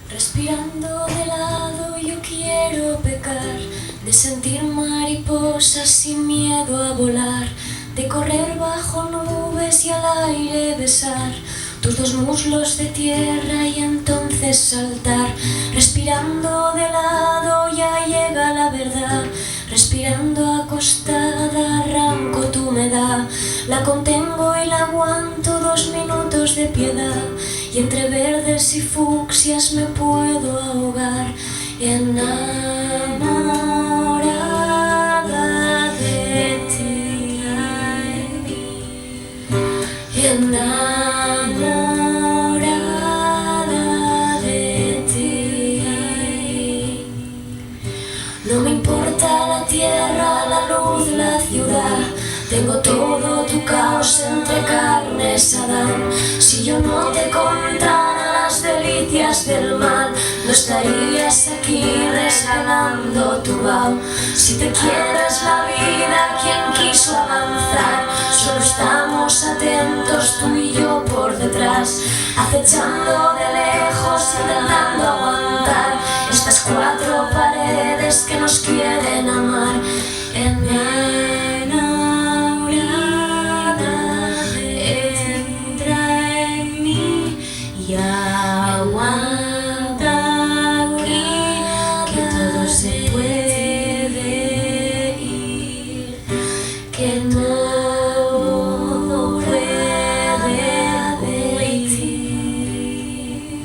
Respirando de lado yo quiero pecar, de sentir mariposas sin miedo a volar, de correr bajo nubes y al aire besar tus dos muslos de tierra y entonces saltar. Respirando de lado ya llega la verdad, respirando acostada arranco tu humedad, la contengo y la aguanto 2 minutos de piedad, y entre verdes y fucsias me puedo ahogar, enamorada de ti, enamorada de ti. No me importa la tierra, la luz, la ciudad, tengo todo tu caos entre carnes, Adán. Si yo no te contara las delicias del mal, no estarías aquí resbalando tu vaho. Si te quieres la vida, quien quiso avanzar, solo estamos atentos tú y yo por detrás, acechando de lejos, intentando aguantar estas 4 paredes que nos quieren amar. Y aguanta aquí, que todo se puede ir, que todo puede oír,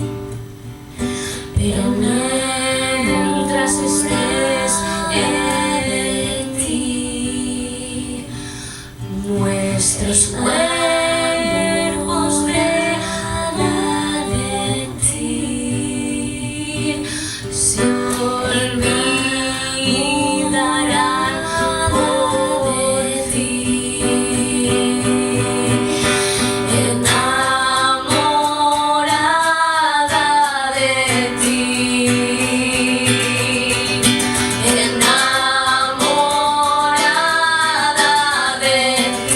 pero mientras estés en ti, nuestros cuerpos se olvidarán de ti. Enamorada de ti, enamorada de ti.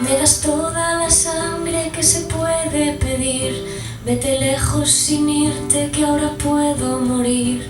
Me das toda la sangre que se puede pedir, vete lejos sin irte que ahora puedo morir.